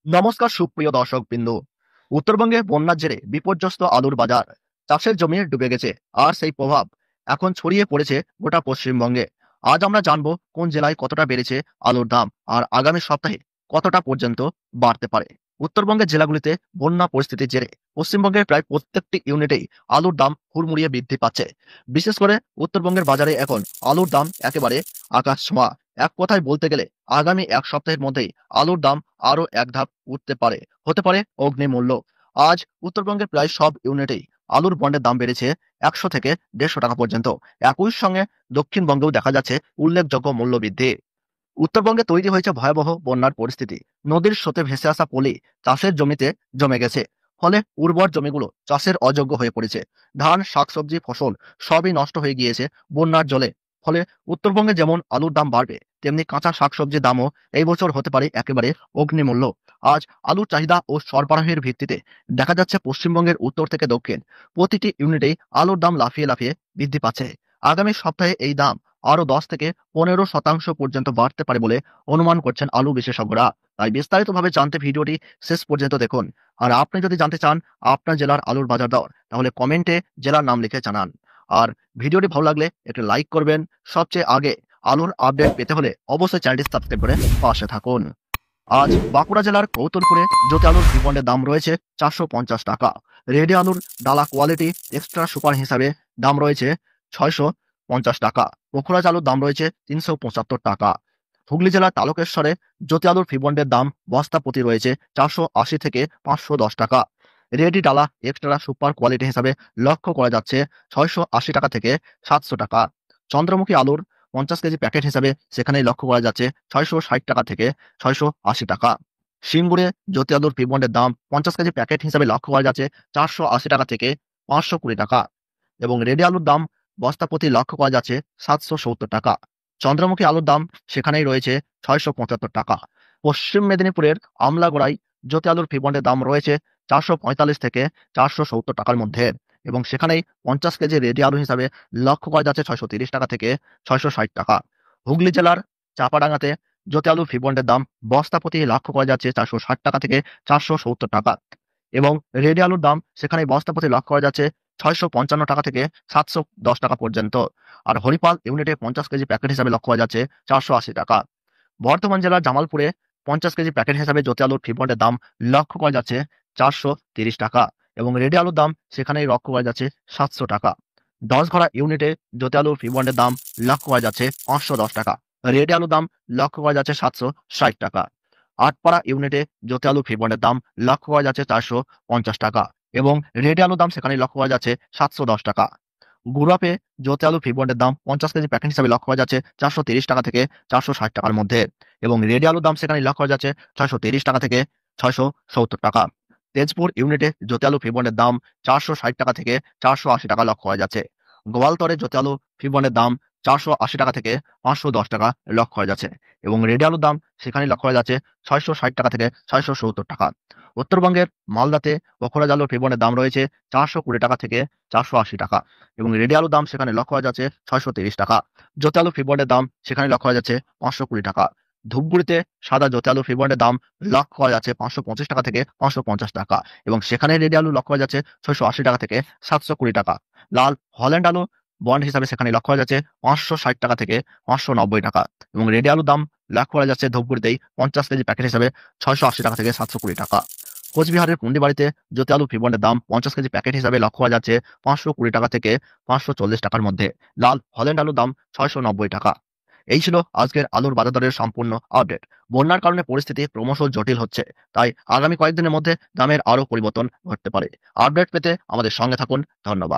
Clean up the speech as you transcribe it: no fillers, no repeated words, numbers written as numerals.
নমস্কার সুপ্রিয় দর্শক বিন্দু। উত্তরবঙ্গে বন্যার জেরে বিপর্যস্ত আলুর বাজার, চাষের জমি ডুবে গেছে, আর সেই প্রভাব এখন ছড়িয়ে পড়েছে গোটা পশ্চিমবঙ্গে। আজ আমরা জানবো কোন জেলায় কতটা বেড়েছে আলুর দাম, আর আগামী সপ্তাহে কতটা পর্যন্ত বাড়তে পারে। উত্তরবঙ্গের জেলাগুলিতে বন্যা পরিস্থিতির জেরে পশ্চিমবঙ্গের প্রায় প্রত্যেকটি ইউনিটেই আলুর দাম হুড়মুড়িয়ে বৃদ্ধি পাচ্ছে। বিশেষ করে উত্তরবঙ্গের বাজারে এখন আলুর দাম একেবারে আকাশ ছোঁয়া। এক কথায় বলতে গেলে আগামী এক সপ্তাহের মধ্যেই আলুর দাম আরো এক ধাপ উঠতে পারে, হতে পারে অগ্নিমূল্য। আজ উত্তরবঙ্গের প্রায় সব ইউনিটেই আলুর বন্ডের দাম বেড়েছে 100 থেকে 150 টাকা পর্যন্ত। একই সঙ্গে দক্ষিণবঙ্গেও দেখা যাচ্ছে উল্লেখযোগ্য মূল্য বৃদ্ধি। উত্তরবঙ্গে তৈরি হয়েছে ভয়াবহ বন্যার পরিস্থিতি। নদীর স্রোতে ভেসে আসা পলি চাষের জমিতে জমে গেছে। ফলে উর্বর জমিগুলো চাষের অযোগ্য হয়ে পড়েছে। ধান, শাকসবজি, ফসল সবই নষ্ট হয়ে গিয়েছে বন্যার জলে। ফলে উত্তরবঙ্গে যেমন আলুর দাম বাড়বে, তেমনি কাঁচা শাকসবজির দামও এই বছর হতে পারে একেবারে অগ্নিমূল্য। আজ আলুর চাহিদা ও সরবরাহের ভিত্তিতে দেখা যাচ্ছে পশ্চিমবঙ্গের উত্তর থেকে দক্ষিণ প্রতিটি ইউনিটেই আলুর দাম লাফিয়ে লাফিয়ে বৃদ্ধি পাচ্ছে। আগামী সপ্তাহে এই দাম আরো 10 থেকে 15% পর্যন্ত বাড়তে পারে বলে অনুমান করছেন আলু বিশেষজ্ঞরা। তাই বিস্তারিতভাবে জানতে ভিডিওটি শেষ পর্যন্ত দেখুন। আর আপনি যদি জানতে চান আপনার জেলার আলুর বাজার দর, তাহলে কমেন্টে জেলার নাম লিখে জানান। আর ভিডিওটি ভালো লাগলে একটু লাইক করবেন। সবচেয়ে আগে আলুর আপডেট পেতে হলে অবশ্যই চ্যানেলটি সাবস্ক্রাইব করে পাশে থাকুন। আজ বাঁকুড়া জেলার কৌতুলপুরে জ্যোতি আলুর রিবন্ডের দাম রয়েছে 450 টাকা। রেডি আলুর ডালা কোয়ালিটি এক্সট্রা সুপার হিসাবে দাম রয়েছে 650 টাকা। পোখরাজ আলুর দাম রয়েছে 375 টাকা। হুগলি জেলার তারকেশ্বরে জ্যোতি আলুর ফিবন্ডের দাম বস্তা প্রতি রয়েছে 480 থেকে 510 টাকা। রেডি ডালা এক্সট্রা সুপার কোয়ালিটি হিসাবে লক্ষ্য করা যাচ্ছে 680 টাকা থেকে 700 টাকা। চন্দ্রমুখী আলুর 50 কেজি প্যাকেট হিসাবে সেখানেই লক্ষ্য করা যাচ্ছে 660 টাকা থেকে 680 টাকা। সিঙ্গুরে জ্যোতি আলুর ফিবন্ডের দাম 50 কেজি প্যাকেট হিসাবে লক্ষ্য করা যাচ্ছে 480 টাকা থেকে 520 টাকা। এবং রেডি আলুর দাম বস্তা প্রতি লক্ষ্য করা যাচ্ছে 770 টাকা। চন্দ্রমুখী আলুর দাম সেখানেই রয়েছে 675 টাকা। পশ্চিম মেদিনীপুরের আমলাগোড়ায় জ্যোতি আলুর ফিবন্ডের দাম রয়েছে 445 থেকে 470 টাকার মধ্যে, এবং সেখানেই 50 কেজি রেডি আলু হিসাবে লক্ষ্য করা যাচ্ছে 630 টাকা থেকে 660 টাকা। হুগলি জেলার চাপাডাঙ্গাতে জ্যোতি আলুর ফিবন্ডের দাম বস্তা প্রতি লক্ষ্য করা যাচ্ছে 460 টাকা থেকে 470 টাকা, এবং রেডি আলুর দাম সেখানে বস্তা প্রতি লক্ষ্য করা যাচ্ছে 655 টাকা থেকে 710 টাকা পর্যন্ত। আর হরিপাল ইউনিটে 50 কেজি প্যাকেট হিসাবে লক্ষ্য করা যাচ্ছে 480 টাকা। বর্ধমান জেলার জামালপুরে 50 কেজি প্যাকেট হিসাবে জ্যোতি আলুর ফিবন্ডের দাম লক্ষ্য করা যাচ্ছে 430 টাকা, এবং রেডি আলুর দাম সেখানেই লক্ষ্য করা যাচ্ছে 700 টাকা। 10 ঘড়া ইউনিটে জ্যোতি আলুর ফিবন্ডের দাম লক্ষ্য করা যাচ্ছে 510 টাকা। রেডি আলুর দাম লক্ষ্য করা যাচ্ছে 760 টাকা। আটপাড়া ইউনিটে জ্যোতি আলু ফিবন্ডের দাম লক্ষ্য করা যাচ্ছে 450 টাকা, এবং রেডি আলুর দাম সেখানে লক্ষ্য করা যাচ্ছে 710 টাকা। গুড়াপে জ্যোতি আলু ফিবন্ডের দাম 50 কেজি প্যাকেট হিসাবে লক্ষ্য করা যাচ্ছে 430 টাকা থেকে 460 টাকার মধ্যে, এবং রেডি আলুর দাম সেখানে লক্ষ্য করা যাচ্ছে 630 টাকা থেকে 670 টাকা। তেজপুর ইউনিটে জ্যোতি আলু ফিবন্ডের দাম 460 টাকা থেকে 480 টাকা লক্ষ্য করা যাচ্ছে। গোয়ালতরে জ্যোতি আলু ফিবন্ডের দাম 480 টাকা থেকে 510 টাকা লক্ষ্য করা যাচ্ছে, এবং রেডি আলুর দাম সেখানে লক্ষ্য করা যাচ্ছে 660 টাকা থেকে 670 টাকা। উত্তরবঙ্গের মালদাতে পোখরাজ আলুর ফিবন্ডের দাম রয়েছে 420 টাকা থেকে 480 টাকা, এবং রেডি আলুর দাম সেখানে লক্ষ্য করা যাচ্ছে 630 টাকা। জ্যোতি আলু ফিবন্ডের দাম সেখানে লক্ষ্য করা যাচ্ছে 520 টাকা। ধূপগুড়িতে সাদা জ্যোতি আলু ফিবন্ডের দাম লক্ষ্য করা যাচ্ছে 525 টাকা থেকে 550 টাকা, এবং সেখানে রেডি আলু লক্ষ্য করা যাচ্ছে 680 টাকা থেকে 720 টাকা। লাল হল্যান্ড আলু বন্ড হিসাবে সেখানে লক্ষ্য করা যাচ্ছে 560 টাকা থেকে 590 টাকা, এবং রেডি আলুর দাম লক্ষ্য করা যাচ্ছে ধূপগুড়িতেই 50 কেজি প্যাকেট হিসাবে 680 টাকা থেকে 720 টাকা। কোচবিহারের পুন্ডিবাড়িতে জ্যোতি আলু ফিবন্ডের দাম 50 কেজি প্যাকেট হিসাবে লক্ষ্য করা যাচ্ছে 520 টাকা থেকে 540 টাকার মধ্যে। লাল হল্যান্ড আলুর দাম 690 টাকা। এই ছিল আজকের আলুর বাজার দরের সম্পূর্ণ আপডেট। বন্যার কারণে পরিস্থিতি ক্রমশ জটিল হচ্ছে, তাই আগামী কয়েকদিনের মধ্যে দামের আরো পরিবর্তন ঘটতে পারে। আপডেট পেতে আমাদের সঙ্গে থাকুন। ধন্যবাদ।